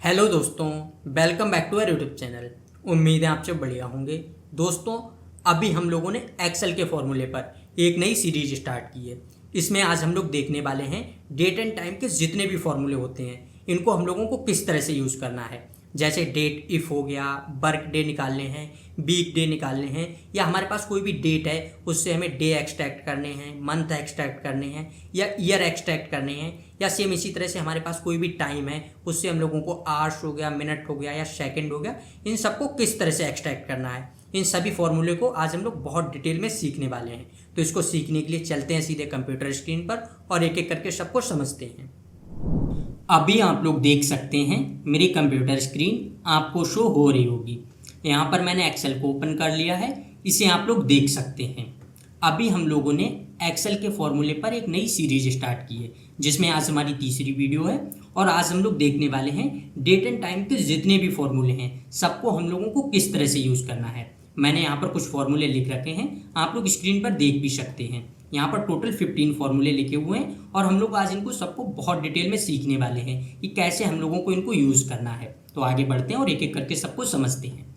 Hello दोस्तों, welcome back to our YouTube channel. उम्मीद है आप सब बढ़िया होंगे। दोस्तों, अभी हम लोगों ने एक्सेल के फॉर्मूले पर एक नई सीरीज स्टार्ट की है। इसमें आज हम लोग देखने वाले हैं डेट एंड टाइम के जितने भी फॉर्मूले होते हैं इनको हम लोगों को किस तरह से यूज़ करना है। जैसे डेट इफ़ हो गया, वर्क डे निकालने हैं, वीक डे निकालने हैं, या हमारे पास कोई भी डेट है उससे हमें डे एक्सट्रैक्ट करने हैं, मंथ एक्सट्रैक्ट करने हैं, या ईयर एक्सट्रैक्ट करने हैं, या सेम इसी तरह से हमारे पास कोई भी टाइम है उससे हम लोगों को आवर्स हो गया, मिनट हो गया या सेकंड हो गया, इन सबको किस तरह से एक्सट्रैक्ट करना है। इन सभी फॉर्मूले को आज हम लोग बहुत डिटेल में सीखने वाले हैं। तो इसको सीखने के लिए चलते हैं सीधे कंप्यूटर स्क्रीन पर और एक एक करके सबको समझते हैं। अभी आप लोग देख सकते हैं मेरी कंप्यूटर स्क्रीन आपको शो हो रही होगी। यहाँ पर मैंने एक्सेल को ओपन कर लिया है, इसे आप लोग देख सकते हैं। अभी हम लोगों ने एक्सेल के फॉर्मूले पर एक नई सीरीज स्टार्ट की है जिसमें आज हमारी तीसरी वीडियो है और आज हम लोग देखने वाले हैं डेट एंड टाइम के जितने भी फॉर्मूले हैं सबको हम लोगों को किस तरह से यूज़ करना है। मैंने यहाँ पर कुछ फॉर्मूले लिख रखे हैं, आप लोग स्क्रीन पर देख भी सकते हैं। यहाँ पर टोटल 15 फॉर्मूले लिखे हुए हैं और हम लोग आज इनको सबको बहुत डिटेल में सीखने वाले हैं कि कैसे हम लोगों को इनको यूज़ करना है। तो आगे बढ़ते हैं और एक एक करके सबको समझते हैं।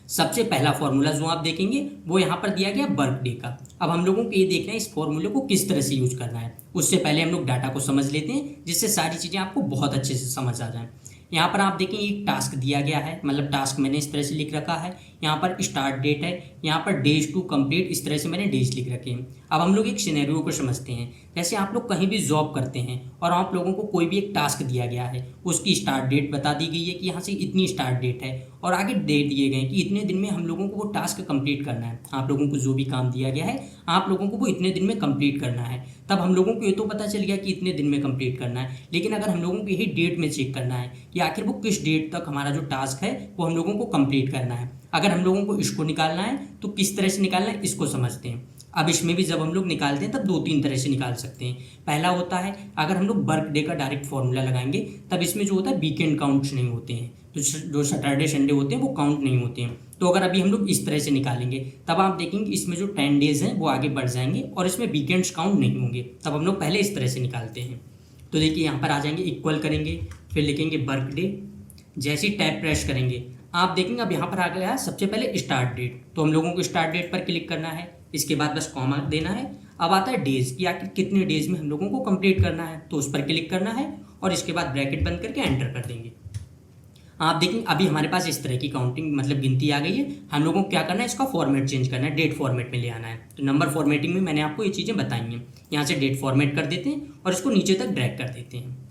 सबसे पहला फॉर्मूला जो आप देखेंगे वो यहाँ पर दिया गया वर्क डे का। अब हम लोगों को ये देखना है इस फॉर्मूले को किस तरह से यूज करना है। उससे पहले हम लोग डाटा को समझ लेते हैं जिससे सारी चीज़ें आपको बहुत अच्छे से समझ आ जाएं। यहाँ पर आप देखें एक टास्क दिया गया है, मतलब टास्क मैंने इस तरह से लिख रखा है। यहाँ पर स्टार्ट डेट है, यहाँ पर डेज टू कंप्लीट, इस तरह से मैंने डेज लिख रखे हैं। अब हम लोग एक सिनेरियो को समझते हैं। जैसे आप लोग कहीं भी जॉब करते हैं और आप लोगों को कोई भी एक टास्क दिया गया है, उसकी स्टार्ट डेट बता दी गई है कि यहाँ से इतनी स्टार्ट डेट है और आगे डेट दिए गए हैं कि इतने दिन में हम लोगों को वो टास्क कंप्लीट करना है। आप लोगों को जो भी काम दिया गया है आप लोगों को वो इतने दिन में कंप्लीट करना है। तब हम लोगों को ये तो पता चल गया कि इतने दिन में कंप्लीट करना है, लेकिन अगर हम लोगों को यही डेट में चेक करना है कि आखिर वो किस डेट तक हमारा जो टास्क है वो हम लोगों को कंप्लीट करना है। अगर हम लोगों को इसको निकालना है तो किस तरह से निकालना है इसको समझते हैं। अब इसमें भी जब हम लोग निकालते हैं तब दो तीन तरह से निकाल सकते हैं। पहला होता है अगर हम लोग वर्क डे का डायरेक्ट फॉर्मूला लगाएंगे तब इसमें जो होता है वीकेंड काउंट्स नहीं होते हैं, तो जो सैटरडे संडे होते हैं वो काउंट नहीं होते हैं। तो अगर अभी हम लोग इस तरह से निकालेंगे तब आप देखेंगे इसमें जो 10 डेज हैं वो आगे बढ़ जाएंगे और इसमें वीकेंड्स काउंट नहीं होंगे। तब हम लोग पहले इस तरह से निकालते हैं। तो देखिए यहाँ पर आ जाएंगे, इक्वल करेंगे, फिर लिखेंगे वर्क डे। जैसे ही टैब प्रेस करेंगे आप देखेंगे अब यहाँ पर आ गया है सबसे पहले स्टार्ट डेट। तो हम लोगों को स्टार्ट डेट पर क्लिक करना है, इसके बाद बस कॉमा देना है। अब आता है डेज कि आखिर कितने डेज में हम लोगों को कंप्लीट करना है, तो उस पर क्लिक करना है और इसके बाद ब्रैकेट बंद करके एंटर कर देंगे। आप देखेंगे अभी हमारे पास इस तरह की काउंटिंग मतलब गिनती आ गई है। हम लोगों को क्या करना है, इसका फॉर्मेट चेंज करना है, डेट फॉर्मेट में ले आना है। तो नंबर फॉर्मेटिंग में मैंने आपको ये चीज़ें बताई हैं। यहाँ से डेट फॉर्मेट कर देते हैं और इसको नीचे तक ड्रैग कर देते हैं।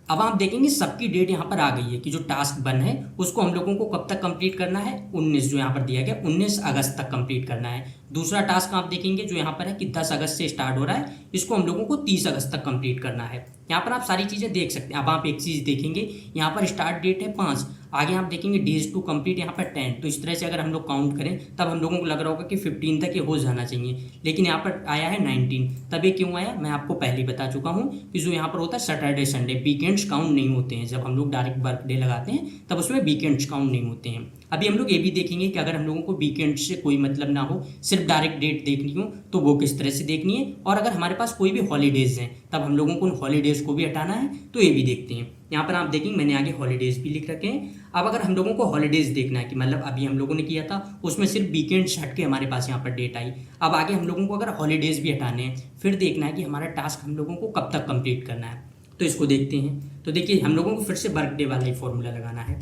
अब आप देखेंगे सबकी डेट यहाँ पर आ गई है कि जो टास्क 1 है उसको हम लोगों को कब तक कंप्लीट करना है, 19 जो यहाँ पर दिया गया 19 अगस्त तक कंप्लीट करना है। दूसरा टास्क आप देखेंगे जो यहाँ पर है कि 10 अगस्त से स्टार्ट हो रहा है, इसको हम लोगों को 30 अगस्त तक कंप्लीट करना है। यहाँ पर आप सारी चीज़ें देख सकते हैं। अब आप एक चीज़ देखेंगे यहाँ पर स्टार्ट डेट है 5, आगे आप देखेंगे डेज टू कंप्लीट यहाँ पर 10। तो इस तरह से अगर हम लोग काउंट करें तब हम लोगों को लग रहा होगा कि 15 तक ये हो जाना चाहिए, लेकिन यहाँ पर आया है 19। तब ये क्यों आया मैं आपको पहले ही बता चुका हूँ कि जो यहाँ पर होता है सैटरडे संडे, वीकेंड्स काउंट नहीं होते हैं। जब हम लोग डायरेक्ट वर्क डे लगाते हैं तब उसमें वीकेंड्स काउंट नहीं होते हैं। अभी हम लोग ये भी देखेंगे कि अगर हम लोगों को वीकेंड से कोई मतलब ना हो, सिर्फ डायरेक्ट डेट देखनी हो तो वो किस तरह से देखनी है। और अगर हमारे पास कोई भी हॉलीडेज हैं तब हम लोगों को उन हॉलीडेज को भी हटाना है, तो ये भी देखते हैं। यहाँ पर आप देखेंगे मैंने आगे हॉलीडेज भी लिख रखे हैं। अब अगर हम लोगों को हॉलीडेज देखना है कि मतलब अभी हम लोगों ने किया था उसमें सिर्फ वीकेंड्स हट के हमारे पास यहाँ पर डेट आई। अब आगे हम लोगों को अगर हॉलीडेज भी हटाने हैं फिर देखना है कि हमारा टास्क हम लोगों को कब तक कंप्लीट करना है, तो इसको देखते हैं। तो देखिए हम लोगों को फिर से वर्क डे वाला ही फॉर्मूला लगाना है।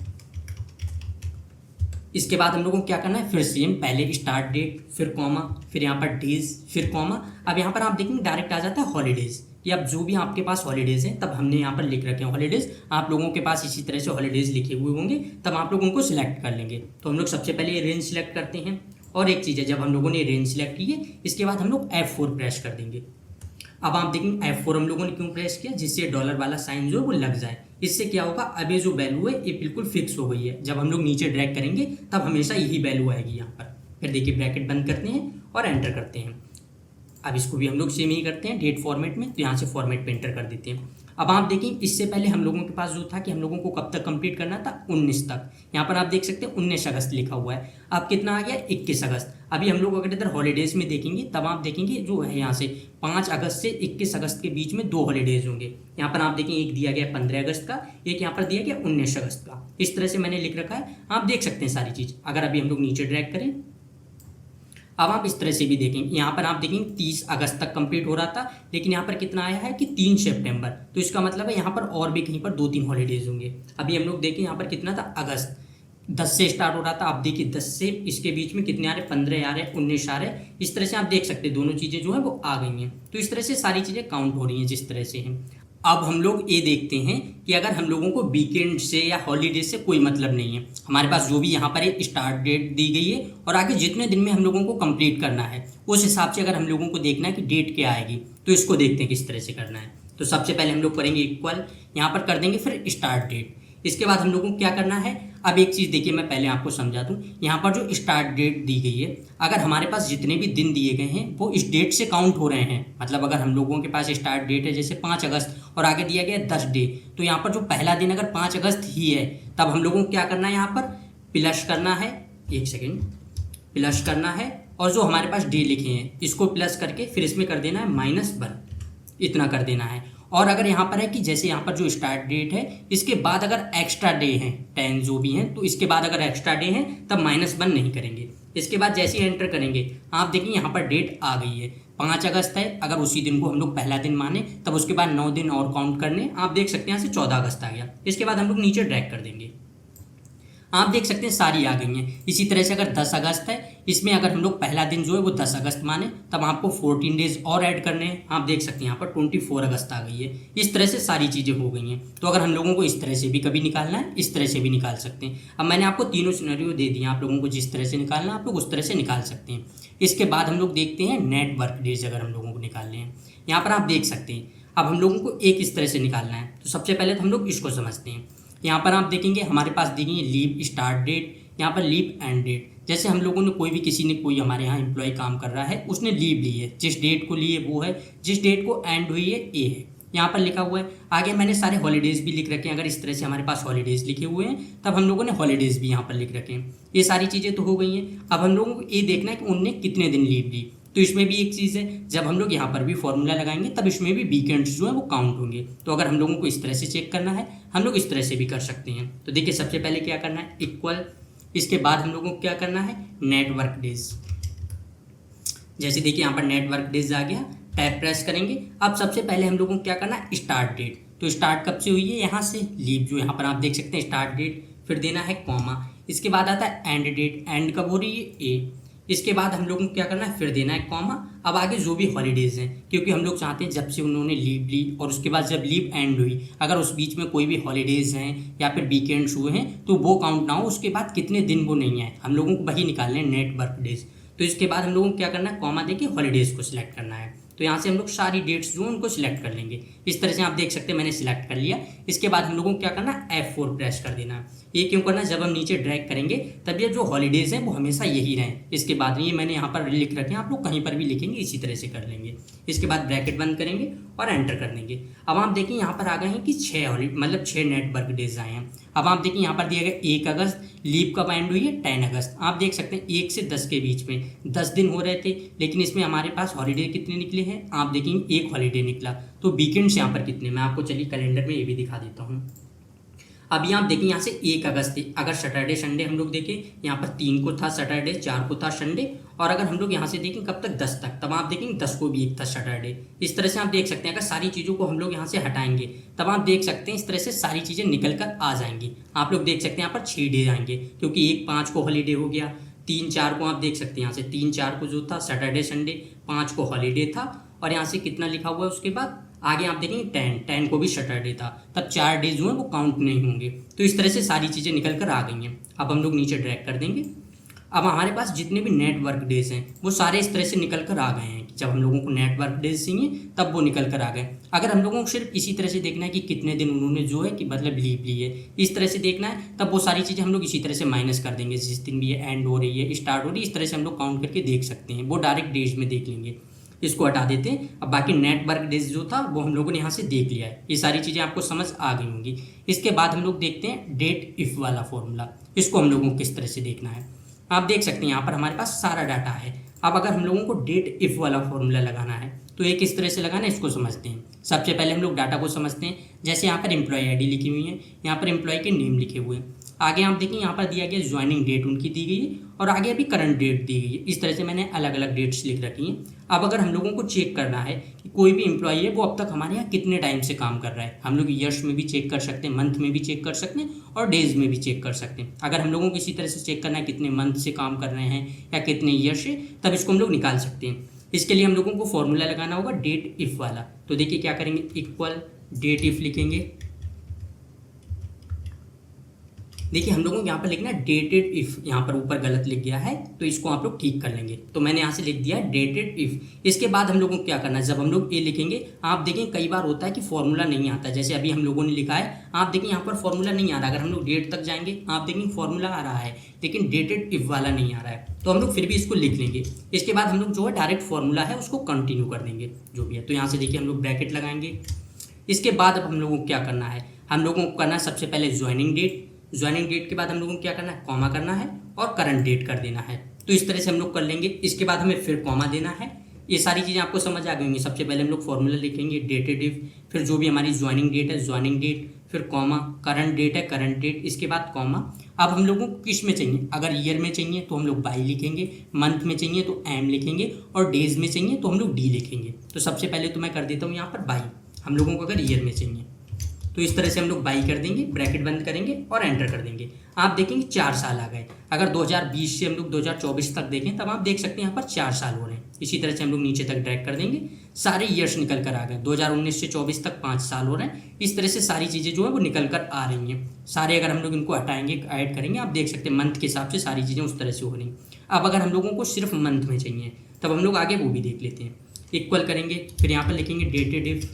इसके बाद हम लोगों को क्या करना है, फिर सेम पहले स्टार्ट डेट, फिर कॉमा, फिर यहाँ पर डेज, फिर कॉमा। अब यहाँ पर आप देखेंगे डायरेक्ट आ जाता है हॉलीडेज कि अब जो भी आपके पास हॉलीडेज हैं तब हमने यहाँ पर लिख रखे हैं हॉलीडेज। आप लोगों के पास इसी तरह से हॉलीडेज लिखे हुए होंगे, तब आप लोग उनको सिलेक्ट कर लेंगे। तो हम लोग सबसे पहले रेंज सिलेक्ट करते हैं। और एक चीज़ है, जब हम लोगों ने रेंज सिलेक्ट की है इसके बाद हम लोग F4 प्रेस कर देंगे। अब आप देखेंगे F4 हम लोगों ने क्यों प्रेस किया, जिससे डॉलर वाला साइन जो है वो लग जाए। इससे क्या होगा, अब ये जो वैल्यू है ये बिल्कुल फिक्स हो गई है। जब हम लोग नीचे ड्रैग करेंगे तब हमेशा यही वैल्यू आएगी यहाँ पर। फिर देखिए ब्रैकेट बंद करते हैं और एंटर करते हैं। अब इसको भी हम लोग सेम ही करते हैं डेट फॉर्मेट में, तो यहाँ से फॉर्मेट पे एंटर कर देते हैं। अब आप देखें इससे पहले हम लोगों के पास जो था कि हम लोगों को कब तक कंप्लीट करना था, 19 तक। यहाँ पर आप देख सकते हैं 19 अगस्त लिखा हुआ है। अब कितना आ गया, 21 अगस्त। अभी हम लोग अगर इधर हॉलीडेज में देखेंगे तब आप देखेंगे जो है यहाँ से 5 अगस्त से 21 अगस्त के बीच में 2 हॉलीडेज होंगे। यहाँ पर आप देखें एक दिया गया 15 अगस्त का, एक यहाँ पर दिया गया 19 अगस्त का। इस तरह से मैंने लिख रखा है, आप देख सकते हैं सारी चीज़। अगर अभी हम लोग नीचे ड्रैग करें, अब आप इस तरह से भी देखेंगे, यहाँ पर आप देखेंगे 30 अगस्त तक कंप्लीट हो रहा था, लेकिन यहाँ पर कितना आया है कि 3 सितंबर। तो इसका मतलब है यहाँ पर और भी कहीं पर 2-3 हॉलीडेज होंगे। अभी हम लोग देखें यहाँ पर कितना था, अगस्त 10 से स्टार्ट हो रहा था। आप देखिए 10 से इसके बीच में कितने आ रहे, 15 आ रहे, 19 आ रहे। इस तरह से आप देख सकते हैं दोनों चीज़ें जो है वो आ गई हैं। तो इस तरह से सारी चीज़ें काउंट हो रही हैं जिस तरह से हैं। अब हम लोग ये देखते हैं कि अगर हम लोगों को वीकेंड से या हॉलीडे से कोई मतलब नहीं है, हमारे पास जो भी यहाँ पर एक स्टार्ट डेट दी गई है और आगे जितने दिन में हम लोगों को कंप्लीट करना है उस हिसाब से अगर हम लोगों को देखना है कि डेट क्या आएगी, तो इसको देखते हैं किस तरह से करना है। तो सबसे पहले हम लोग करेंगे इक्वल, यहाँ पर कर देंगे फिर स्टार्ट डेट। इसके बाद हम लोगों को क्या करना है, अब एक चीज़ देखिए मैं पहले आपको समझा दूँ। यहाँ पर जो स्टार्ट डेट दी गई है, अगर हमारे पास जितने भी दिन दिए गए हैं वो इस डेट से काउंट हो रहे हैं। मतलब अगर हम लोगों के पास स्टार्ट डेट है जैसे 5 अगस्त और आगे दिया गया 10 डे, तो यहाँ पर जो पहला दिन अगर 5 अगस्त ही है तब हम लोगों को क्या करना है, यहाँ पर प्लस करना है, एक सेकेंड, प्लस करना है और जो हमारे पास डे लिखे हैं इसको प्लस करके फिर इसमें कर देना है -1, इतना कर देना है। और अगर यहाँ पर है कि जैसे यहाँ पर जो स्टार्ट डेट है इसके बाद अगर एक्स्ट्रा डे हैं 10 जो भी हैं, तो इसके बाद अगर एक्स्ट्रा डे हैं तब -1 नहीं करेंगे। इसके बाद जैसे ही एंटर करेंगे आप देखिए यहाँ पर डेट आ गई है, 5 अगस्त है। अगर उसी दिन को हम लोग पहला दिन माने तब उसके बाद 9 दिन और काउंट करने, आप देख सकते हैं यहाँ से 14 अगस्त आ गया। इसके बाद हम लोग नीचे ड्रैग कर देंगे, आप देख सकते हैं सारी आ गई हैं। इसी तरह से अगर 10 अगस्त है, इसमें अगर हम लोग पहला दिन जो है वो 10 अगस्त माने तब आपको 14 डेज और ऐड करने हैं। आप देख सकते हैं यहाँ पर 24 अगस्त आ गई है। इस तरह से सारी चीज़ें हो गई हैं। तो अगर हम लोगों को इस तरह से भी कभी निकालना है, इस तरह से भी निकाल सकते हैं। अब मैंने आपको तीनों सिनेरियो दे दिए, आप लोगों को जिस तरह से निकालना है आप लोग उस तरह से निकाल सकते हैं। इसके बाद हम लोग देखते हैं नेट वर्क डेज अगर हम लोगों को निकालने हैं। यहाँ पर आप देख सकते हैं अब हम लोगों को एक इस तरह से निकालना है। तो सबसे पहले तो हम लोग इसको समझते हैं। यहाँ पर आप देखेंगे हमारे पास दी गई है लीव स्टार्ट डेट, यहाँ पर लीव एंड डेट। जैसे हम लोगों ने किसी ने कोई हमारे यहाँ एम्प्लॉय काम कर रहा है, उसने लीव ली है, जिस डेट को ली है वो है, जिस डेट को एंड हुई है ये है, यहाँ पर लिखा हुआ है। आगे मैंने सारे हॉलीडेज भी लिख रखे हैं। अगर इस तरह से हमारे पास हॉलीडेज लिखे हुए हैं तब हम लोगों ने हॉलीडेज भी यहाँ पर लिख रखे हैं। ये सारी चीज़ें तो हो गई हैं। अब हम लोगों को ये देखना है कि उनने कितने दिन लीव ली। तो इसमें भी एक चीज़ है, जब हम लोग यहाँ पर भी फॉर्मूला लगाएंगे तब इसमें भी वीकेंड्स जो है वो काउंट होंगे। तो अगर हम लोगों को इस तरह से चेक करना है, हम लोग इस तरह से भी कर सकते हैं। तो देखिए सबसे पहले क्या करना है, इक्वल, इसके बाद हम लोगों को क्या करना है, नेटवर्क डेज। जैसे देखिए यहाँ पर नेटवर्क डेज आ गया, टैब प्रेस करेंगे। अब सबसे पहले हम लोगों को क्या करना है, स्टार्ट डेट। तो स्टार्ट कब से हुई है, यहाँ से लीव जो यहाँ पर आप देख सकते हैं स्टार्ट डेट, फिर देना है कॉमा। इसके बाद आता है एंड डेट, एंड कब हो रही है ए। इसके बाद हम लोगों को क्या करना है, फिर देना है कॉमा। अब आगे जो भी हॉलीडेज हैं, क्योंकि हम लोग चाहते हैं जब से उन्होंने लीव ली और उसके बाद जब लीव एंड हुई, अगर उस बीच में कोई भी हॉलीडेज हैं या फिर वीकेंड्स हुए हैं तो वो काउंट ना हो। उसके बाद कितने दिन वो नहीं आए, हम लोगों को वही निकालने हैं, नेट वर्क डेज। तो इसके बाद हम लोगों को क्या करना है, कॉमा देके हॉलीडेज को सिलेक्ट करना है। तो यहाँ से हम लोग सारी डेट्स जो उनको सिलेक्ट कर लेंगे। इस तरह से आप देख सकते हैं मैंने सिलेक्ट कर लिया। इसके बाद हम लोगों को क्या करना है, F4 प्रेस कर देना है। ये क्यों करना है, जब हम नीचे ड्रैग करेंगे तब ये जो हॉलीडेज हैं वो हमेशा यही रहें। इसके बाद ये मैंने यहाँ पर लिख रखे हैं, आप लोग कहीं पर भी लिखेंगे इसी तरह से कर लेंगे। इसके बाद ब्रैकेट बंद करेंगे और एंटर कर देंगे। अब आप देखिए यहाँ पर आ गए हैं कि 6 नेटवर्क डेज आए हैं। अब आप देखिए यहाँ पर दिया गया 1 अगस्त, लीव कब एंड हुई है, 10 अगस्त। आप देख सकते हैं 1 से 10 के बीच में 10 दिन हो रहे थे, लेकिन इसमें हमारे पास हॉलीडे कितने निकले हैं, आप देखेंगे 1 हॉलीडे निकला। तो वीकेंड्स यहाँ पर कितने, मैं आपको चलिए कैलेंडर में ये भी दिखा देता हूँ। अभी आप देखें यहाँ से 1 अगस्त थी, अगर सैटरडे संडे हम लोग देखें यहाँ पर 3 को था सैटरडे, 4 को था संडे, और अगर हम लोग यहाँ से देखें कब तक 10 तक, तब आप देखेंगे 10 को भी एक था सैटरडे। इस तरह से आप देख सकते हैं अगर सारी चीज़ों को हम लोग यहाँ से हटाएंगे तब आप देख सकते हैं इस तरह से सारी चीज़ें निकल कर आ जाएंगी। आप लोग देख सकते हैं यहाँ पर 6 डे आएंगे, क्योंकि 1-5 को हॉलीडे हो गया, 3-4 को आप देख सकते हैं यहाँ से 3-4 को जो था सैटरडे संडे, 5 को हॉलीडे था, और यहाँ से कितना लिखा हुआ है उसके बाद आगे आप देखेंगे 10 को भी सैटरडे था, तब 4 डेज जो है वो काउंट नहीं होंगे। तो इस तरह से सारी चीज़ें निकल कर आ गई हैं। अब हम लोग नीचे ड्रैग कर देंगे। अब हमारे पास जितने भी नेटवर्क डेज हैं वो सारे इस तरह से निकल कर आ गए हैं। जब हम लोगों को नेटवर्क डेज चाहिए तब वो निकल कर आ गए। अगर हम लोगों को सिर्फ इसी तरह से देखना है कि कितने दिन उन्होंने जो है कि मतलब लीव ली है, इस तरह से देखना है, तब वो सारी चीज़ें हम लोग इसी तरह से माइनस कर देंगे। जिस दिन भी ये एंड हो रही है, स्टार्ट हो रही है, इस तरह से हम लोग काउंट करके देख सकते हैं, वो डायरेक्ट डेज में देख लेंगे। इसको हटा देते हैं। अब बाकी नेट वर्क डेज जो था वो हम लोगों ने यहाँ से देख लिया है। ये सारी चीज़ें आपको समझ आ गई होंगी। इसके बाद हम लोग देखते हैं डेट इफ़ वाला फॉर्मूला। इसको हम लोगों को किस तरह से देखना है। आप देख सकते हैं यहाँ पर हमारे पास सारा डाटा है। अब अगर हम लोगों को डेट इफ़ वाला फॉर्मूला लगाना है तो ये किस तरह से लगाना है इसको समझते हैं। सबसे पहले हम लोग डाटा को समझते हैं। जैसे यहाँ पर एम्प्लॉय आईडी लिखी हुई है, यहाँ पर एम्प्लॉय के नेम लिखे हुए हैं। आगे आप देखिए यहाँ पर दिया गया ज्वाइनिंग डेट उनकी दी गई है और आगे अभी करंट डेट दी गई है। इस तरह से मैंने अलग अलग डेट्स लिख रखी हैं। अब अगर हम लोगों को चेक करना है कि कोई भी एम्प्लॉय है वो अब तक हमारे यहाँ कितने टाइम से काम कर रहा है, हम लोग ईयर्स में भी चेक कर सकते हैं, मंथ में भी चेक कर सकते हैं और डेज में भी चेक कर सकते हैं। अगर हम लोगों को इसी तरह से चेक करना है कितने मंथ से काम कर रहे हैं या कितने ईयर से, तब इसको हम लोग निकाल सकते हैं। इसके लिए हम लोगों को फॉर्मूला लगाना होगा डेट इफ़ वाला। तो देखिए क्या करेंगे, इक्वल डेट इफ़ लिखेंगे। देखिए हम लोगों को यहाँ पर लिखना है डेटेड इफ़, यहाँ पर ऊपर गलत लिख गया है तो इसको आप लोग ठीक कर लेंगे। तो मैंने यहाँ से लिख दिया है डेटेड इफ़। इसके बाद हम लोगों को क्या करना है, जब हम लोग ये लिखेंगे आप देखें कई बार होता है कि फॉर्मूला नहीं आता। जैसे अभी हम लोगों ने लिखा है, आप देखें यहाँ पर फॉर्मूला नहीं आ रहा। अगर हम लोग डेट तक जाएंगे आप देखेंगे फॉर्मूला आ रहा है लेकिन डेटेड इफ़ वाला नहीं आ रहा है। तो हम लोग फिर भी इसको लिख लेंगे। इसके बाद हम लोग जो है डायरेक्ट फॉर्मूला है उसको कंटिन्यू कर देंगे जो भी है। तो यहाँ से देखिए हम लोग ब्रैकेट लगाएंगे। इसके बाद अब हम लोगों को क्या करना है, हम लोगों को करना है सबसे पहले ज्वाइनिंग डेट। ज्वाइनिंग डेट के बाद हम लोगों को क्या करना है, कॉमा करना है और करंट डेट कर देना है। तो इस तरह से हम लोग कर लेंगे। इसके बाद हमें फिर कॉमा देना है। ये सारी चीज़ें आपको समझ आ गई होंगी। सबसे पहले हम लोग फॉर्मूला लिखेंगे डेटेड इफ, फिर जो भी हमारी ज्वाइनिंग डेट है ज्वाइनिंग डेट, फिर कॉमा, करंट डेट है करंट डेट, इसके बाद कॉमा। अब हम लोगों को किस में चाहिए, अगर ईयर में चाहिए तो हम लोग बाई लिखेंगे, मंथ में चाहिए तो एम लिखेंगे और डेज में चाहिए तो हम लोग डी लिखेंगे। तो सबसे पहले तो मैं कर देता हूँ यहाँ पर बाई, हम लोगों को अगर ईयर में चाहिए तो इस तरह से हम लोग बाई कर देंगे, ब्रैकेट बंद करेंगे और एंटर कर देंगे। आप देखेंगे 4 साल आ गए। अगर 2020 से हम लोग 2024 तक देखें तब आप देख सकते हैं यहाँ पर 4 साल हो रहे हैं। इसी तरह से हम लोग नीचे तक ड्रैग कर देंगे, सारे ईयर्स निकल कर आ गए। 2019 से 24 तक 5 साल हो रहे हैं। इस तरह से सारी चीज़ें जो है वो निकल कर आ रही हैं सारे। अगर हम लोग इनको हटाएंगे ऐड करेंगे आप देख सकते हैं मंथ के हिसाब से सारी चीज़ें उस तरह से हो रही हैं। अब अगर हम लोगों को सिर्फ मंथ में चाहिए तब हम लोग आगे वो भी देख लेते हैं। इक्वल करेंगे, फिर यहाँ पर लिखेंगे डेटेड इफ।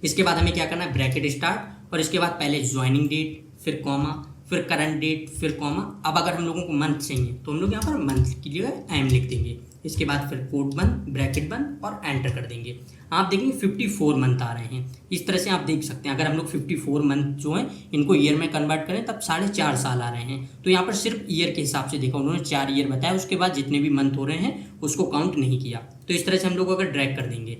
इसके बाद हमें क्या करना है, ब्रैकेट स्टार्ट और इसके बाद पहले ज्वाइनिंग डेट, फिर कॉमा, फिर करंट डेट, फिर कॉमा। अब अगर हम लोगों को मंथ चाहिए तो हम लोग यहाँ पर मंथ के लिए एम लिख देंगे। इसके बाद फिर कोट बंद, ब्रैकेट बंद और एंटर कर देंगे। आप देखेंगे 54 मंथ आ रहे हैं। इस तरह से आप देख सकते हैं। अगर हम लोग 54 मंथ जो हैं इनको ईयर में कन्वर्ट करें तब 4.5 साल आ रहे हैं। तो यहाँ पर सिर्फ ईयर के हिसाब से देखा, उन्होंने 4 ईयर बताया, उसके बाद जितने भी मंथ हो रहे हैं उसको काउंट नहीं किया। तो इस तरह से हम लोग अगर ड्रैग कर देंगे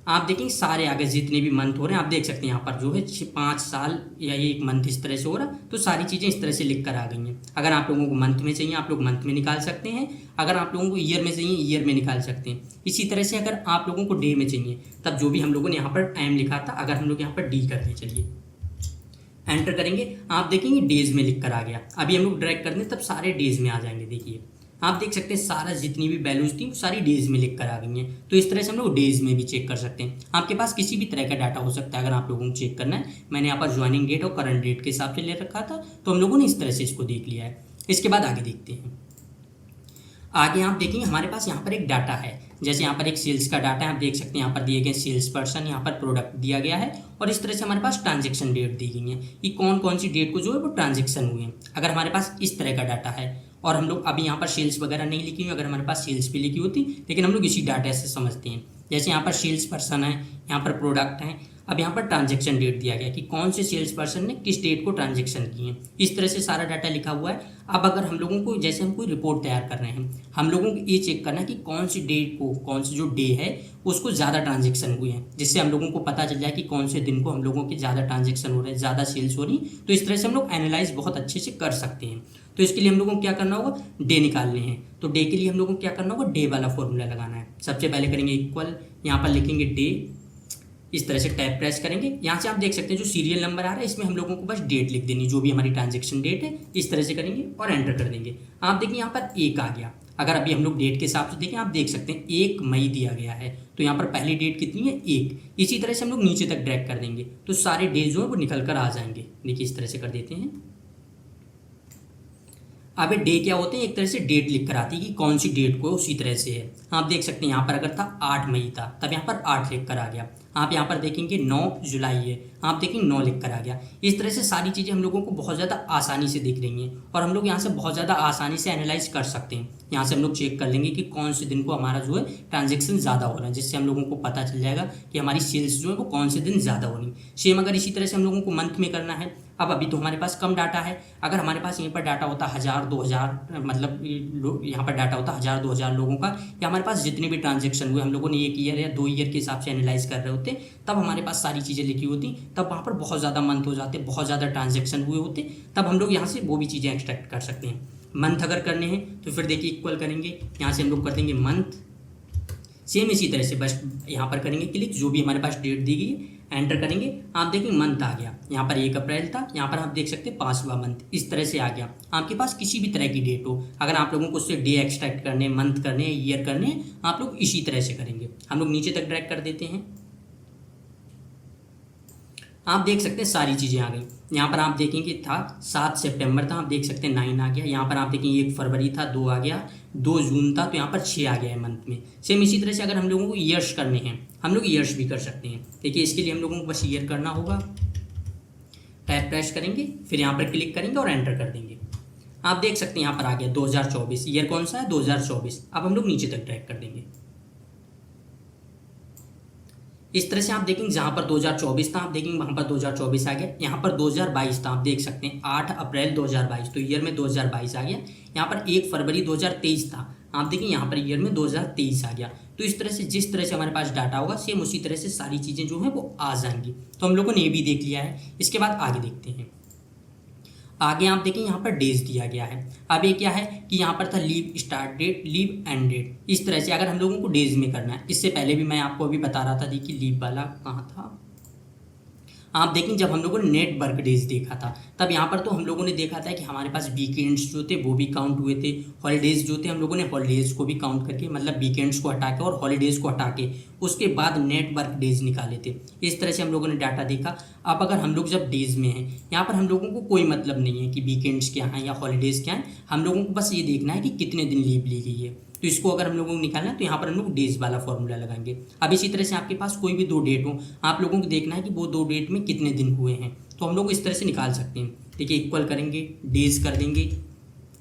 आप देखेंगे सारे आगे जितने भी मंथ हो रहे हैं आप देख सकते हैं यहाँ पर जो है 5 साल या 1 मंथ इस तरह से हो रहा है। तो सारी चीज़ें इस तरह से लिख कर आ गई हैं। अगर आप लोगों को मंथ में चाहिए आप लोग मंथ में निकाल सकते हैं, अगर आप लोगों को ईयर में चाहिए ईयर में निकाल सकते हैं। इसी तरह से अगर आप लोगों को डे में चाहिए तब जो भी हम लोगों ने यहाँ पर एम लिखा था अगर हम लोग यहाँ पर डी कर दें, चलिए एंटर करेंगे आप देखेंगे डेज में लिख कर आ गया। अभी हम लोग ड्रैग कर दें तब सारे डेज में आ जाएंगे। देखिए आप देख सकते हैं सारा जितनी भी वैल्यूज थी वो सारी डेज में लिख कर आ गई हैं। तो इस तरह से हम लोग डेज में भी चेक कर सकते हैं। आपके पास किसी भी तरह का डाटा हो सकता है अगर आप लोगों को चेक करना है। मैंने यहाँ पर ज्वाइनिंग डेट और करंट डेट के हिसाब से ले रखा था तो हम लोगों ने इस तरह से इसको देख लिया है। इसके बाद आगे देखते हैं। आगे आप देखेंगे हमारे पास यहाँ पर एक डाटा है। जैसे यहाँ पर एक सेल्स का डाटा है, आप देख सकते हैं यहाँ पर दिए गए सेल्स पर्सन, यहाँ पर प्रोडक्ट दिया गया है और इस तरह से हमारे पास ट्रांजेक्शन डेट दी गई है कि कौन कौन सी डेट को जो है वो ट्रांजेक्शन हुए हैं। अगर हमारे पास इस तरह का डाटा है और हम लोग अभी यहाँ पर सेल्स वगैरह नहीं लिखी हुई, अगर हमारे पास सेल्स भी लिखी होती लेकिन हम लोग इसी डाटा से समझते हैं। जैसे यहाँ पर सेल्स पर्सन है, यहाँ पर प्रोडक्ट है, अब यहाँ पर ट्रांजेक्शन डेट दिया गया कि कौन से सेल्स पर्सन ने किस डेट को ट्रांजेक्शन किए हैं। इस तरह से सारा डाटा लिखा हुआ है। अब अगर हम लोगों को जैसे हम कोई रिपोर्ट तैयार कर रहे हैं, हम लोगों को ये चेक करना है कि कौन सी डेट को, कौन सी जो डे है उसको ज़्यादा ट्रांजेक्शन हुए हैं, जिससे हम लोगों को पता चल जाए कि कौन से दिन को हम लोगों के ज़्यादा ट्रांजेक्शन हो रहे हैं, ज़्यादा सेल्स हो रही। तो इस तरह से हम लोग एनालाइज बहुत अच्छे से कर सकते हैं। तो इसके लिए हम लोगों को क्या करना होगा, डे निकालने हैं। तो डे के लिए हम लोगों को क्या करना होगा, डे वाला फॉर्मूला लगाना है। सबसे पहले करेंगे इक्वल, यहाँ पर लिखेंगे डे, इस तरह से टैब प्रेस करेंगे। यहाँ से आप देख सकते हैं जो सीरियल नंबर आ रहा है इसमें हम लोगों को बस डेट लिख देनी, जो भी हमारी ट्रांजेक्शन डेट है। इस तरह से करेंगे और एंटर कर देंगे। आप देखिए यहाँ पर 1 आ गया। अगर अभी हम लोग डेट के हिसाब से देखें आप देख सकते हैं 1 मई दिया गया है। तो यहाँ पर पहली डेट कितनी है, 1। इसी तरह से हम लोग नीचे तक ड्रैग कर देंगे तो सारे डेज जो है वो निकल कर आ जाएंगे। देखिए इस तरह से कर देते हैं। अब डे क्या होते हैं, एक तरह से डेट लिख कर आती है कि कौन सी डेट को उसी तरह से है। आप देख सकते हैं यहाँ पर अगर था 8 मई था तब यहाँ पर 8 लिख कर आ गया। आप यहाँ पर देखेंगे 9 जुलाई है, आप देखेंगे 9 लिख कर आ गया। इस तरह से सारी चीज़ें हम लोगों को बहुत ज़्यादा आसानी से दिख रही हैं और हम लोग यहाँ से बहुत ज़्यादा आसानी से एनालाइज कर सकते हैं। यहाँ से हम लोग चेक कर लेंगे कि कौन से दिन को हमारा जो है ट्रांजेक्शन ज़्यादा हो रहा है, जिससे हम लोगों को पता चल जाएगा कि हमारी सेल्स जो है वो कौन से दिन ज़्यादा हो रही है। सेम अगर इसी तरह से हम लोगों को मंथ में करना है, अब अभी तो हमारे पास कम डाटा है, अगर हमारे पास यहीं पर डाटा होता 1000 2000 मतलब यहाँ पर डाटा होता 1000 2000 लोगों का, या हमारे पास जितने भी ट्रांजेक्शन हुए हम लोगों ने 1 ईयर या 2 ईयर के हिसाब से एनालाइज कर रहे होते, तब हमारे पास सारी चीज़ें लिखी होती, तब वहाँ पर बहुत ज़्यादा मंथ हो जाते, बहुत ज़्यादा ट्रांजेक्शन हुए होते, तब हम लोग यहाँ से वो भी चीज़ें एक्सट्रैक्ट कर सकते हैं। मंथ अगर करने हैं तो फिर देखिए इक्वल करेंगे, यहाँ से हम लोग कर देंगे मंथ, सेम इसी तरह से बस यहाँ पर करेंगे क्लिक, जो भी हमारे पास डेट दी गई है एंटर करेंगे, आप देखेंगे मंथ आ गया। यहाँ पर 1 अप्रैल था, यहाँ पर आप देख सकते हैं 5वां मंथ, इस तरह से आ गया। आपके पास किसी भी तरह की डेट हो, अगर आप लोगों को उससे डे एक्सट्रैक्ट करने, मंथ करने, ईयर करने, आप लोग इसी तरह से करेंगे। हम लोग नीचे तक ड्रैग कर देते हैं, आप देख सकते हैं सारी चीज़ें आ गई। यहाँ पर आप देखेंगे था 7 सितंबर था, आप देख सकते हैं 9 आ गया। यहाँ पर आप देखेंगे 1 फरवरी था, 2 आ गया, 2 जून था, तो यहाँ पर 6 आ गया है मंथ में। सेम इसी तरह से अगर हम लोगों को ईयर्स करने हैं, हम लोग ईयर्स भी कर सकते हैं। देखिए इसके लिए हम लोगों को बस ईयर करना होगा, टैब प्रेस करेंगे, फिर यहाँ पर क्लिक करेंगे और एंटर कर देंगे। आप देख सकते हैं यहाँ पर आ गया 2024, ईयर कौन सा है 2024। अब हम लोग नीचे तक ड्रैग कर देंगे। इस तरह से आप देखेंगे जहाँ पर 2024 था, आप देखेंगे वहाँ पर 2024 आ गया। यहाँ पर 2022 था, आप देख सकते हैं 8 अप्रैल 2022, तो ईयर में 2022 आ गया। यहाँ पर 1 फरवरी 2023 था, आप देखेंगे यहाँ पर ईयर में 2023 आ गया। तो इस तरह से जिस तरह से हमारे पास डाटा होगा सेम उसी तरह से सारी चीज़ें जो हैं वो आ जाएंगी। तो हम लोगों ने ये भी देख लिया है। इसके बाद आगे देखते हैं। आगे आप देखें यहाँ पर डेज दिया गया है। अब ये क्या है कि यहाँ पर था leave start date, leave end date. इस तरह से अगर हम लोगों को डेज में करना है, इससे पहले भी मैं आपको अभी बता रहा था, देखिए लीव वाला कहाँ था, आप देखें जब हम लोगों ने नेट वर्क डेज देखा था, तब यहाँ पर तो हम लोगों ने देखा था कि हमारे पास वीकेंड्स जो थे वो भी काउंट हुए थे, हॉलीडेज जो थे हम लोगों ने हॉलीडेज को भी काउंट करके, मतलब वीकेंड्स को हटा के और हॉलीडेज को हटा के उसके बाद नेट वर्क डेज निकाले थे। इस तरह से हम लोगों ने डाटा देखा। अब अगर हम लोग जब डेज में हैं, यहाँ पर हम लोगों को कोई मतलब नहीं है कि वीकेंड्स क्या हैं या हॉलीडेज क्या हैं, हम लोगों को बस ये देखना है कि कितने दिन लीव ली गई है। तो इसको अगर हम लोगों को निकालना है तो यहाँ पर हम लोग डेज वाला फॉर्मूला लगाएंगे। अब इसी तरह से आपके पास कोई भी 2 डेट हो, आप लोगों को देखना है कि वो 2 डेट में कितने दिन हुए हैं, तो हम लोग इस तरह से निकाल सकते हैं। देखिए इक्वल करेंगे, डेज कर देंगे,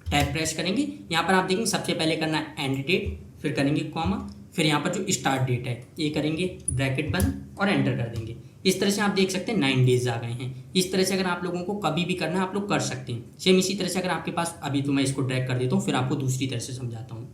टैब प्रेस करेंगे। यहाँ पर आप देखेंगे सबसे पहले करना है एंड डेट, फिर करेंगे कॉमा, फिर यहाँ पर जो स्टार्ट डेट है ये करेंगे ब्रैकेट बंद और एंटर कर देंगे। इस तरह से आप देख सकते हैं 9 डेज आ गए हैं। इस तरह से अगर आप लोगों को कभी भी करना है आप लोग कर सकते हैं। सेम इसी तरह से अगर आपके पास, अभी तो मैं इसको ड्रैग कर देता हूँ, फिर आपको दूसरी तरह से समझाता हूँ।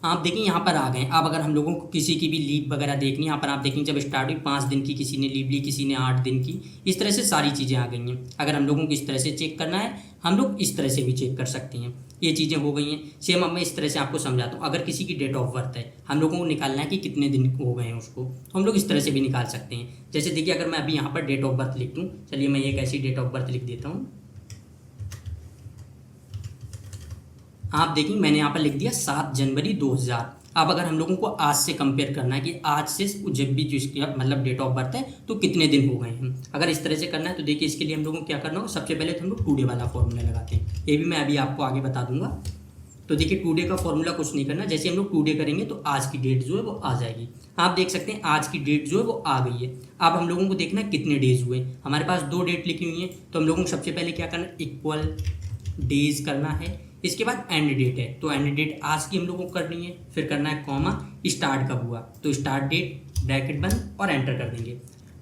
आप देखिए यहाँ पर आ गए। अब अगर हम लोगों को किसी की भी लीव वगैरह देखनी है, यहाँ पर आप देखेंगे जब स्टार्ट हुई 5 दिन की किसी ने लीव ली, किसी ने 8 दिन की, इस तरह से सारी चीज़ें आ गई हैं। अगर हम लोगों को इस तरह से चेक करना है, हम लोग इस तरह से भी चेक कर सकते हैं। ये चीज़ें हो गई हैं। सेम अब मैं इस तरह से आपको समझाता हूँ। अगर किसी की डेट ऑफ बर्थ है, हम लोगों को निकालना है कि कितने दिन हो गए हैं उसको, तो हम लोग इस तरह से भी निकाल सकते हैं। जैसे देखिए अगर मैं अभी यहाँ पर डेट ऑफ बर्थ लिख दूँ, चलिए मैं एक ऐसी डेट ऑफ बर्थ लिख देता हूँ। आप देखेंगे मैंने यहाँ पर लिख दिया 7 जनवरी 2000। अब अगर हम लोगों को आज से कंपेयर करना है कि आज से जब भी जो इसकी मतलब डेट ऑफ बर्थ है तो कितने दिन हो गए हैं, अगर इस तरह से करना है तो देखिए इसके लिए हम लोगों को क्या करना होगा। सबसे पहले तो हम लोग टुडे वाला फॉर्मूला लगाते हैं, ये भी मैं अभी आपको आगे बता दूंगा। तो देखिए टुडे का फॉर्मूला कुछ नहीं करना, जैसे हम लोग टुडे करेंगे तो आज की डेट जो है वो आ जाएगी। आप देख सकते हैं आज की डेट जो है वो आ गई है। अब हम लोगों को देखना है कितने डेज हुए। हमारे पास 2 डेट लिखी हुई है, तो हम लोगों को सबसे पहले क्या करना है, इक्वल डेज करना है। इसके बाद एंड डेट है, तो एंड डेट आज की हम लोगों को करनी है। फिर करना है कॉमा, स्टार्ट कब हुआ, तो स्टार्ट डेट ब्रैकेट बंद और एंटर कर देंगे।